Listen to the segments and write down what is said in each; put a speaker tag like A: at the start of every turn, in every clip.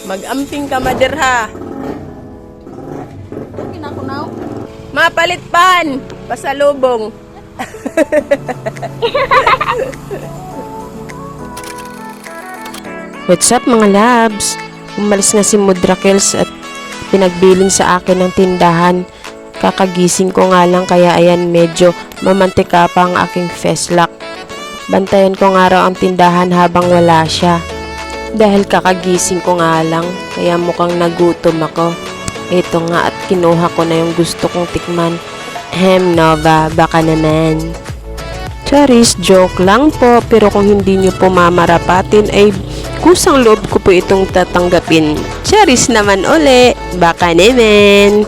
A: Mag-amping ka maderha.
B: Kinakunaw.
A: Mapalit pan. Pasalubong.
C: What's up mga labs? Umalis na si Mudrakels at pinagbilin sa akin ng tindahan. Kakagising ko nga lang kaya ayan medyo mamantika pa ang aking feslak. Bantayan ko nga raw ang tindahan habang wala siya. Dahil kakagising ko nga lang kaya mukhang nagutom ako. Ito nga at kinuha ko na yung gusto kong tikman. Nova, baka naman. Charis, joke lang po pero kung hindi nyo po mamarapatin ay kusang loob ko po itong tatanggapin. Charis naman uli, baka naman.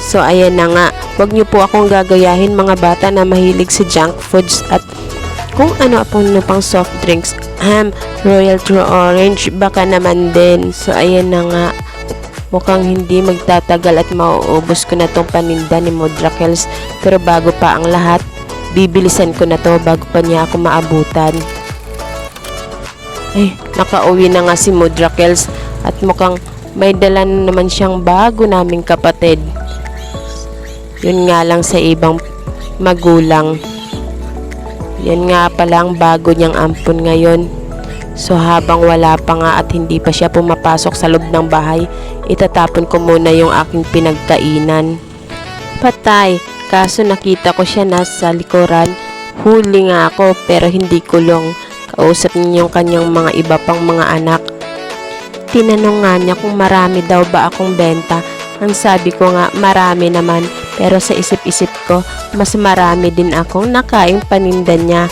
C: So ayan na nga, wag nyo po akong gagayahin mga bata na mahilig sa junk foods at kung ano pang soft drinks. Royal True Orange, baka naman din. So ayan na nga, mukhang hindi magtatagal at mauubos ko na tong paninda ni Mudrakels. Pero bago pa ang lahat, bibilisan ko na to bago pa niya ako maabutan. Ay, nakauwi na nga si Mudrakels at mukhang may dala na naman siyang bago naming kapatid. Yun nga lang sa ibang magulang. Yan nga pala ang bago niyang ampon ngayon. So habang wala pa nga at hindi pa siya pumapasok sa loob ng bahay, itatapon ko muna yung aking pinagkainan. Patay, kaso nakita ko siya nasa likuran. Huli nga ako pero hindi kulong. Kausap niya yung kanyang mga iba pang mga anak. Tinanong nga niya kung marami daw ba akong benta. Ang sabi ko nga marami naman pero sa isip-isip ko mas marami din akong nakaing paninda niya.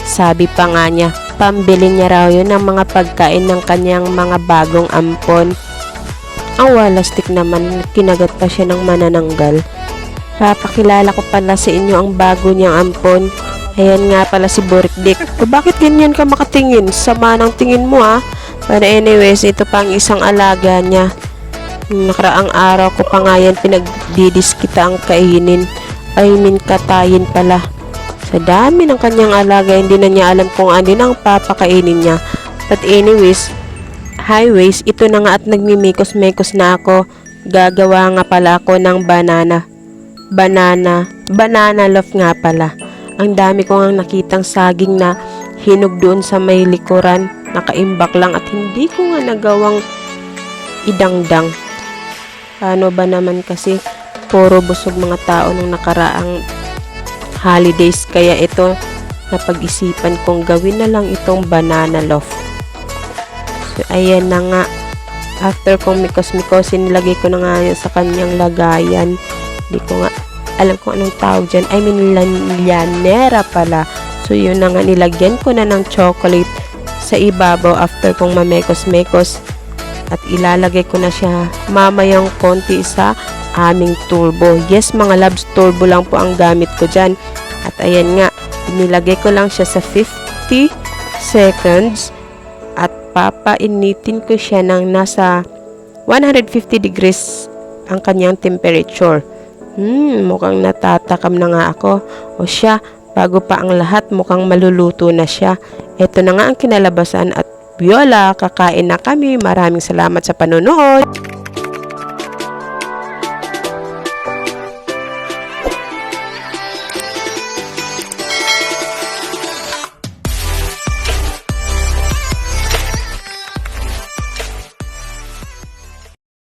C: Sabi pa nga niya pambili niya raw yun ng mga pagkain ng kanyang mga bagong ampon. Ang walastik naman, kinagat pa siya ng manananggal. Papakilala ko pala sa inyo ang bago niyang ampon. Ayan nga pala si Burikdik. Bakit ganyan ka makatingin? Sama ng tingin mo Pero anyways, ito pa ang isang alaga niya. Nakaraang araw ko pa nga yan pinagdidiskita ang kainin. Katayin pala. Sa dami ng kanyang alaga, hindi na niya alam kung ano ang papakainin niya. But anyways, highways, ito na nga at nagmimikos-mekos na ako. Gagawa nga pala ako ng banana loaf nga pala. Ang dami ko nga nakitang saging na hinog doon sa may likuran. Nakaimbak lang at hindi ko nga nagawang idangdang. Paano ba naman kasi puro busog mga tao nung nakaraang holidays kaya ito napag-isipan kong gawin na lang itong banana loaf. So ayan na nga, after kong mikos-mikosin nilagay ko na nga yun sa kanyang lagayan. Hindi ko nga alam kung anong tawag dyan. I mean lyanera pala. So yun na nga, nilagyan ko na ng chocolate sa ibabaw after kong mamekos-mekos at ilalagay ko na siya mamayang konti sa aming turbo. Yes mga labs, turbo lang po ang gamit ko dyan. At ayan nga, nilagay ko lang siya sa 50 seconds at papainitin ko siya ng nasa 150 degrees ang kanyang temperature. Mukhang natatakam na nga ako. O siya, bago pa ang lahat, mukhang maluluto na siya. Ito na nga ang kinalabasan at Viola, kakain na kami. Maraming salamat sa panonood.